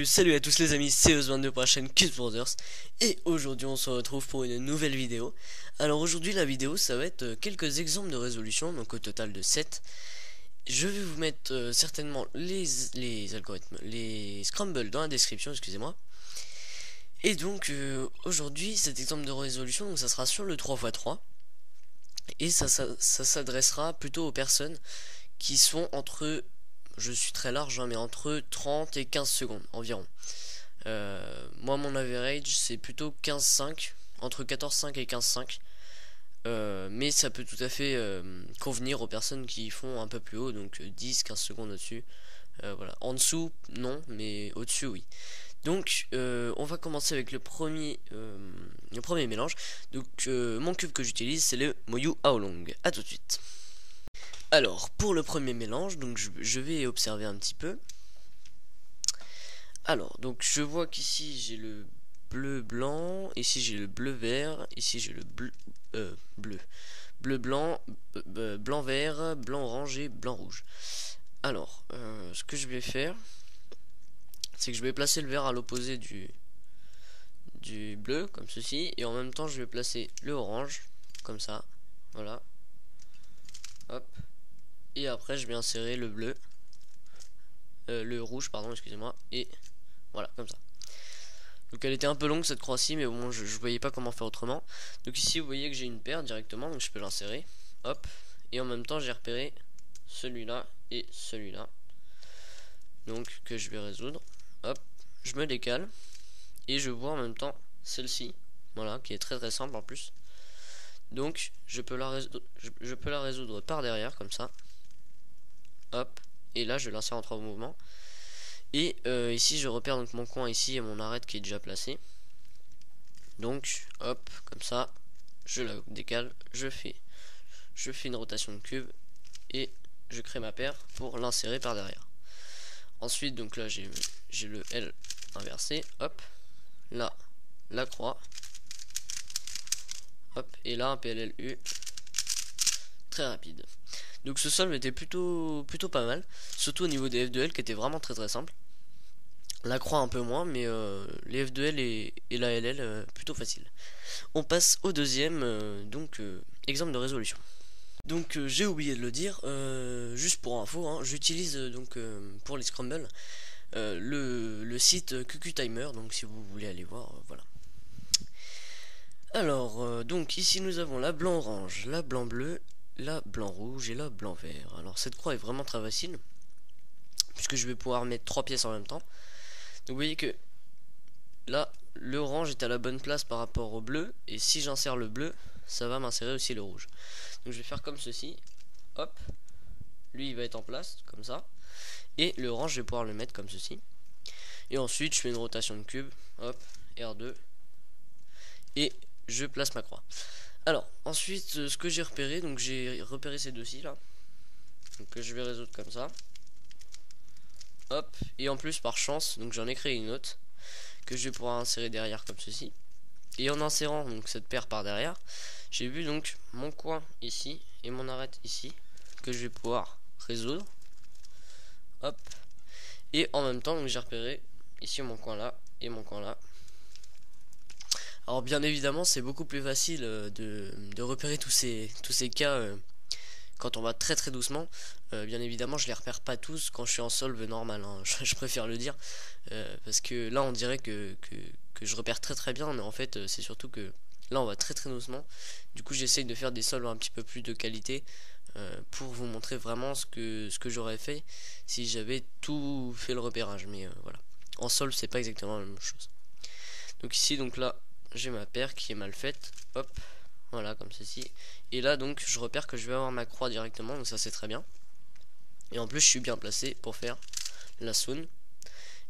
salut à tous les amis, c'est Oz22 pour la chaîne Cube Brothers. Et aujourd'hui on se retrouve pour une nouvelle vidéo. Alors aujourd'hui la vidéo ça va être quelques exemples de résolution, donc au total de 7. Je vais vous mettre certainement les algorithmes, les scrambles dans la description, excusez-moi. Et donc aujourd'hui cet exemple de résolution, donc ça sera sur le 3x3. Et ça s'adressera plutôt aux personnes qui sont entre... Je suis très large, hein, mais entre 30 et 15 secondes environ. Moi, mon average, c'est plutôt 15,5, entre 14,5 et 15,5. Mais ça peut tout à fait convenir aux personnes qui font un peu plus haut, donc 10-15 secondes au-dessus. Voilà. En dessous, non, mais au-dessus, oui. Donc, on va commencer avec le premier mélange. Donc, mon cube que j'utilise, c'est le Moyu Aolong. A tout de suite. Alors, pour le premier mélange, donc je vais observer un petit peu. Alors, donc je vois qu'ici j'ai le bleu blanc, ici j'ai le bleu vert, ici j'ai le bleu blanc, blanc vert, blanc orange et blanc rouge. Alors, ce que je vais faire, c'est que je vais placer le vert à l'opposé du bleu, comme ceci, et en même temps je vais placer le orange, comme ça, voilà. Hop. Et après je vais insérer le bleu, le rouge pardon, excusez-moi, et voilà, comme ça. Donc elle était un peu longue cette croix-ci, mais bon, je voyais pas comment faire autrement. Donc ici vous voyez que j'ai une paire directement, donc je peux l'insérer, hop. Et en même temps j'ai repéré celui-là et celui-là, donc que je vais résoudre, hop. Je me décale, et je vois en même temps celle-ci, voilà, qui est très très simple en plus. Donc je peux la résoudre par derrière, comme ça. Hop, et là je l'insère en 3 mouvements. Et ici je repère donc mon coin ici et mon arête qui est déjà placé. Donc hop, comme ça, je la décale, je fais une rotation de cube et je crée ma paire pour l'insérer par derrière. Ensuite donc là j'ai le L inversé, hop, là la croix, hop, et là un PLLU très rapide. Donc ce solve était plutôt pas mal, surtout au niveau des F2L qui était vraiment très simple. La croix un peu moins, mais les F2L et la LL plutôt facile. On passe au deuxième, exemple de résolution. Donc j'ai oublié de le dire, juste pour info, hein, j'utilise pour les scrambles le site QQ Timer, donc si vous voulez aller voir, voilà. Alors, donc ici nous avons la blanc orange, la blanc bleu, la blanc rouge et la blanc vert. Alors cette croix est vraiment très facile, puisque je vais pouvoir mettre 3 pièces en même temps. Donc vous voyez que là, le orange est à la bonne place par rapport au bleu, et si j'insère le bleu, ça va m'insérer aussi le rouge. Donc je vais faire comme ceci, hop, lui il va être en place, comme ça, et le orange je vais pouvoir le mettre comme ceci. Et ensuite je fais une rotation de cube, hop, R2, et je place ma croix. Alors, ensuite, ce que j'ai repéré, donc j'ai repéré ces deux-ci là, donc que je vais résoudre comme ça. Hop, et en plus par chance, donc j'en ai créé une autre que je vais pouvoir insérer derrière comme ceci. Et en insérant donc cette paire par derrière, j'ai vu donc mon coin ici et mon arête ici que je vais pouvoir résoudre. Hop, et en même temps donc j'ai repéré ici mon coin là et mon coin là. Alors bien évidemment c'est beaucoup plus facile de repérer tous ces cas quand on va très doucement. Bien évidemment je les repère pas tous quand je suis en solve normal, hein. Je préfère le dire, parce que là on dirait que je repère très bien, mais en fait c'est surtout que là on va très doucement. Du coup j'essaye de faire des solves un petit peu plus de qualité, pour vous montrer vraiment ce que j'aurais fait si j'avais tout fait le repérage, mais voilà, en solve c'est pas exactement la même chose. Donc ici donc là j'ai ma paire qui est mal faite, hop, voilà comme ceci. Et là donc je repère que je vais avoir ma croix directement, donc ça c'est très bien. Et en plus je suis bien placé pour faire la zone.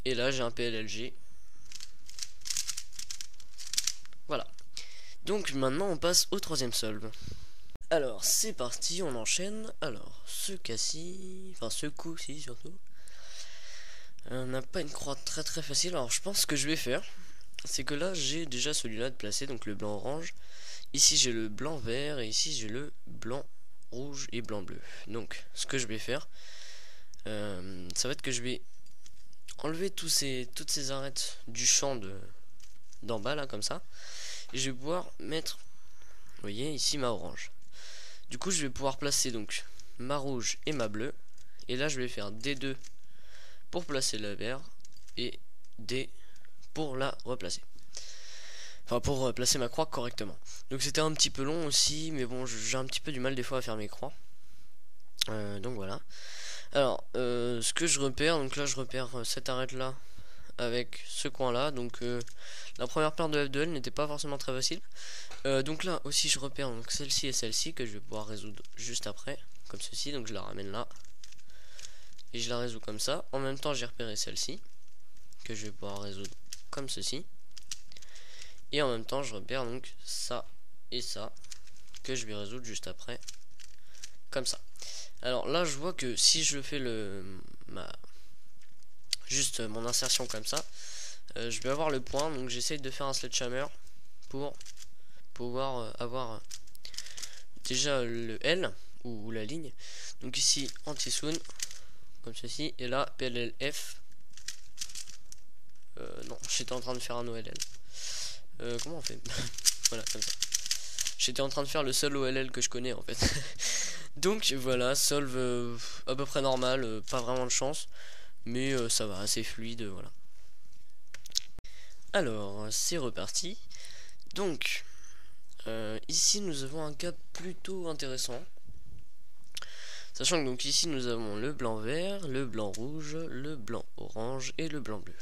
Et là j'ai un PLLG. Voilà. Donc maintenant on passe au troisième solve. Alors c'est parti, on enchaîne. Alors ce cas-ci, enfin ce coup-ci surtout, on n'a pas une croix très facile. Alors je pense que je vais faire, c'est que là j'ai déjà celui-là de placer, donc le blanc orange. Ici j'ai le blanc vert et ici j'ai le blanc rouge et blanc bleu. Donc ce que je vais faire, ça va être que je vais enlever toutes ces arêtes du champ d'en bas là, comme ça. Et je vais pouvoir mettre, vous voyez ici, ma orange. Du coup je vais pouvoir placer donc ma rouge et ma bleue. Et là je vais faire D2 pour placer le vert et D pour la replacer. Enfin pour placer ma croix correctement. Donc c'était un petit peu long aussi, mais bon j'ai un petit peu du mal des fois à faire mes croix. Donc voilà. Alors ce que je repère, donc là je repère cette arête là avec ce coin là. Donc la première paire de F2L n'était pas forcément très facile. Donc là aussi je repère donc celle-ci et celle-ci que je vais pouvoir résoudre juste après, comme ceci. Donc je la ramène là et je la résous comme ça. En même temps j'ai repéré celle-ci que je vais pouvoir résoudre comme ceci. Et en même temps je repère donc ça et ça que je vais résoudre juste après, comme ça. Alors là je vois que si je fais juste mon insertion comme ça, je vais avoir le point. Donc j'essaye de faire un sledgehammer pour pouvoir avoir déjà le L ou la ligne. Donc ici anti-soon comme ceci, et là PLLF. Non, j'étais en train de faire un OLL. Comment on fait? Voilà, comme ça. J'étais en train de faire le seul OLL que je connais en fait. Donc voilà, solve à peu près normal, pas vraiment de chance, mais ça va, assez fluide, voilà. Alors, c'est reparti. Donc, ici nous avons un cas plutôt intéressant. Sachant que donc ici nous avons le blanc vert, le blanc rouge, le blanc orange et le blanc bleu.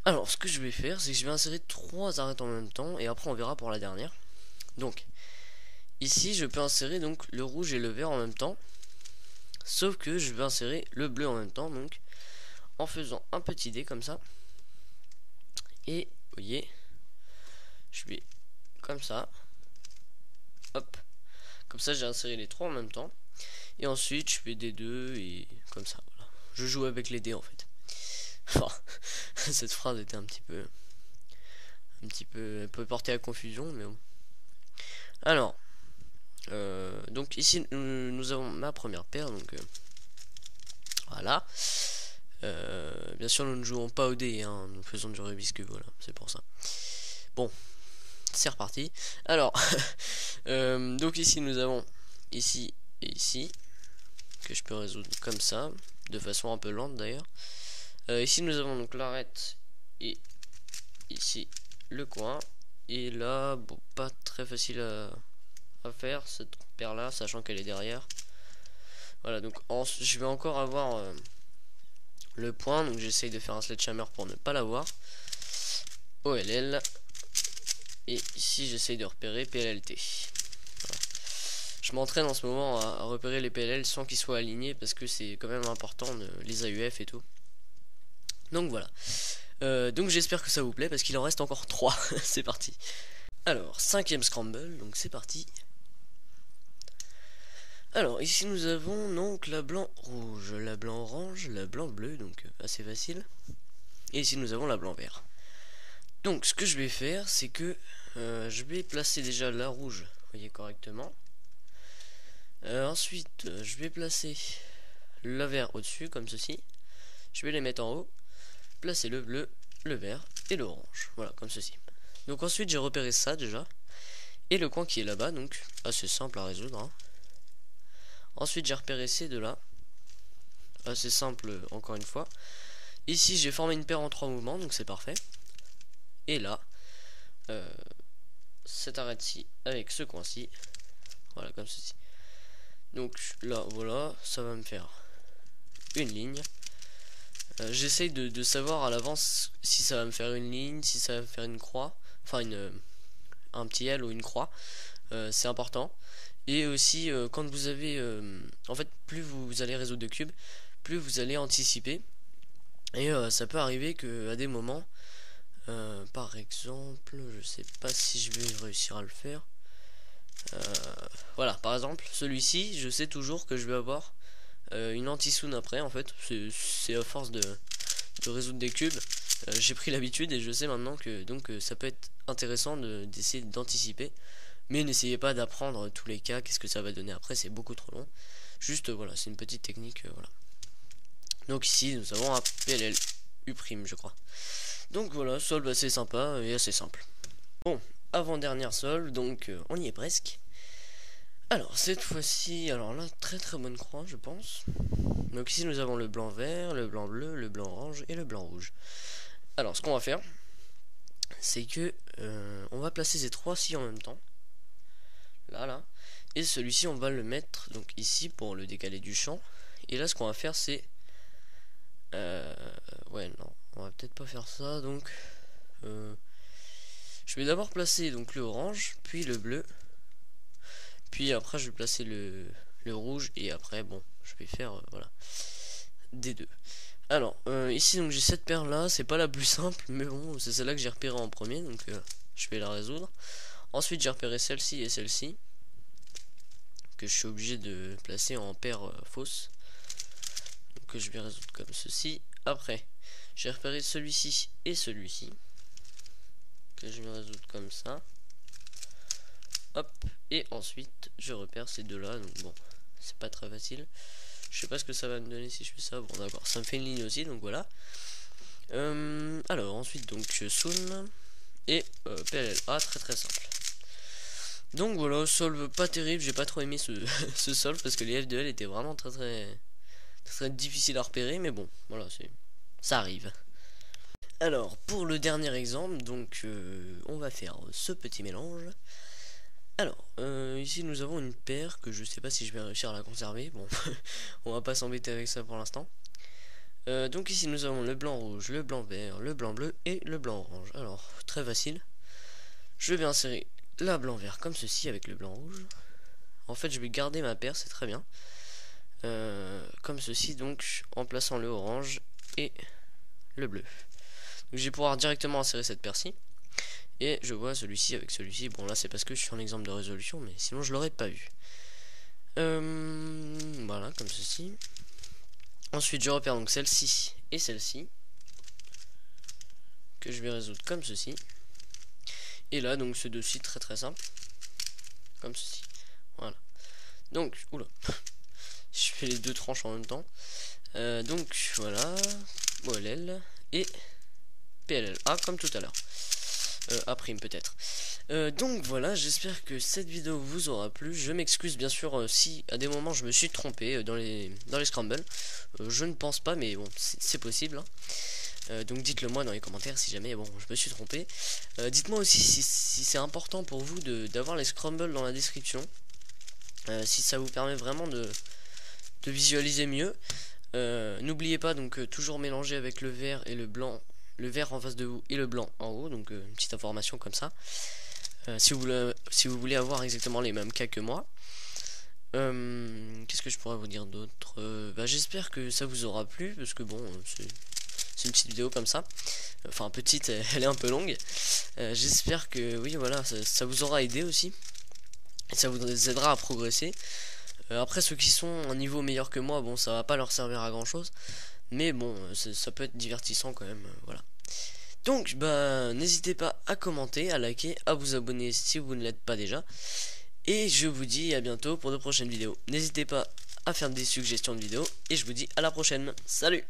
Alors ce que je vais faire, c'est que je vais insérer 3 arêtes en même temps et après on verra pour la dernière. Donc ici je peux insérer donc le rouge et le vert en même temps, sauf que je vais insérer le bleu en même temps, donc en faisant un petit dé comme ça. Et vous voyez, je vais comme ça, hop, comme ça j'ai inséré les 3 en même temps. Et ensuite je fais des 2 et comme ça, voilà. Je joue avec les dés en fait. Enfin, cette phrase était un petit peu portée à confusion, mais bon. Alors, donc ici nous avons ma première paire, donc voilà. Bien sûr nous ne jouons pas au dé, hein, nous faisons du Rubik's Cube, voilà, c'est pour ça. Bon, c'est reparti. Alors, donc ici nous avons ici et ici, que je peux résoudre comme ça, de façon un peu lente d'ailleurs. Ici nous avons donc l'arête et ici le coin. Et là, bon, pas très facile à faire cette paire là, sachant qu'elle est derrière. Voilà, donc je vais encore avoir le point, donc j'essaye de faire un sledgehammer pour ne pas l'avoir. OLL. Et ici j'essaye de repérer PLLT. Voilà. Je m'entraîne en ce moment à repérer les PLL sans qu'ils soient alignés, parce que c'est quand même important, les AUF et tout. Donc voilà. Donc j'espère que ça vous plaît, parce qu'il en reste encore 3. C'est parti. Alors, 5ème scramble, donc c'est parti. Alors, ici nous avons donc la blanc rouge, la blanc orange, la blanc bleu, donc assez facile. Et ici nous avons la blanc vert. Donc ce que je vais faire, c'est que je vais placer déjà la rouge, vous voyez correctement. Ensuite, je vais placer le vert au-dessus, comme ceci. Je vais les mettre en haut, placer le bleu, le vert et l'orange, voilà, comme ceci. Donc ensuite j'ai repéré ça déjà. Et le coin qui est là-bas, donc assez simple à résoudre, hein. Ensuite j'ai repéré ces deux là, assez simple encore une fois. Ici j'ai formé une paire en 3 mouvements, donc c'est parfait. Et là, cette arête-ci avec ce coin-ci, voilà, comme ceci. Donc là, voilà, ça va me faire une ligne. J'essaye de savoir à l'avance si ça va me faire une ligne, si ça va me faire une croix, enfin un petit L ou une croix. C'est important. Et aussi quand vous avez en fait, plus vous allez résoudre de cubes, plus vous allez anticiper. Et ça peut arriver que à des moments, par exemple, je sais pas si je vais réussir à le faire. Voilà, par exemple, celui-ci, je sais toujours que je vais avoir une anti-soon après. En fait, c'est à force de résoudre des cubes, j'ai pris l'habitude et je sais maintenant que donc ça peut être intéressant d'essayer d'anticiper. Mais n'essayez pas d'apprendre tous les cas, qu'est-ce que ça va donner après, c'est beaucoup trop long. Juste voilà, c'est une petite technique, voilà. Donc ici nous avons un PLL U', je crois. Donc voilà, solve assez sympa et assez simple. Bon, avant-dernière solve, donc on y est presque. Alors cette fois-ci, alors là, très très bonne croix je pense. Donc ici nous avons le blanc vert, le blanc bleu, le blanc orange et le blanc rouge. Alors ce qu'on va faire, c'est que on va placer ces trois-ci en même temps. Là. Et celui-ci on va le mettre donc ici pour le décaler du champ. Et là ce qu'on va faire c'est... ouais non, on va peut-être pas faire ça donc... je vais d'abord placer donc le orange, puis le bleu. Puis après je vais placer le rouge et après bon je vais faire voilà des deux. Alors ici donc j'ai cette paire là, c'est pas la plus simple mais bon c'est celle-là que j'ai repérée en premier donc je vais la résoudre. Ensuite j'ai repéré celle-ci et celle-ci que je suis obligé de placer en paire fausse. Donc je vais résoudre comme ceci. Après j'ai repéré celui-ci et celui-ci que je vais résoudre comme ça. Hop, et ensuite je repère ces deux là, donc bon, c'est pas très facile. Je sais pas ce que ça va me donner si je fais ça. Bon d'accord, ça me fait une ligne aussi, donc voilà. Alors ensuite donc je zoom et PLLA, très très simple. Donc voilà, solve pas terrible, j'ai pas trop aimé ce, ce solve parce que les F2L étaient vraiment très difficiles à repérer, mais bon, voilà, ça arrive. Alors pour le dernier exemple, donc on va faire ce petit mélange. Alors, ici nous avons une paire que je sais pas si je vais réussir à la conserver. Bon, on va pas s'embêter avec ça pour l'instant. Donc ici nous avons le blanc rouge, le blanc vert, le blanc bleu et le blanc orange. Alors, très facile. Je vais insérer la blanc vert comme ceci avec le blanc rouge. En fait, je vais garder ma paire, c'est très bien. Comme ceci, donc, en plaçant le orange et le bleu. Donc je vais pouvoir directement insérer cette paire-ci. Et je vois celui-ci avec celui-ci. Bon là c'est parce que je suis en exemple de résolution, mais sinon je l'aurais pas vu. Voilà, comme ceci. Ensuite je repère donc celle-ci et celle-ci, que je vais résoudre comme ceci. Et là donc ce deux-ci très très simple, comme ceci. Voilà. Donc, oula, je fais les deux tranches en même temps. Donc voilà, OLL et PLLA comme tout à l'heure. A' peut-être. Donc voilà, j'espère que cette vidéo vous aura plu. Je m'excuse bien sûr si à des moments je me suis trompé dans les scrambles. Je ne pense pas, mais bon, c'est possible. Hein. Donc dites-le moi dans les commentaires si jamais bon je me suis trompé. Dites-moi aussi si c'est important pour vous d'avoir les scrambles dans la description. Si ça vous permet vraiment de visualiser mieux. N'oubliez pas donc toujours mélanger avec le vert et le blanc. Le vert en face de vous et le blanc en haut, donc une petite information comme ça. Si vous voulez avoir exactement les mêmes cas que moi. Qu'est-ce que je pourrais vous dire d'autre? J'espère que ça vous aura plu, parce que bon, c'est une petite vidéo comme ça. Enfin petite, elle est un peu longue. J'espère que oui voilà, ça vous aura aidé aussi. Et ça vous aidera à progresser. Après ceux qui sont à un niveau meilleur que moi, bon ça va pas leur servir à grand chose. Mais bon, ça peut être divertissant quand même, voilà. Donc, n'hésitez pas à commenter, à liker, à vous abonner si vous ne l'êtes pas déjà. Et je vous dis à bientôt pour de prochaines vidéos. N'hésitez pas à faire des suggestions de vidéos. Et je vous dis à la prochaine. Salut!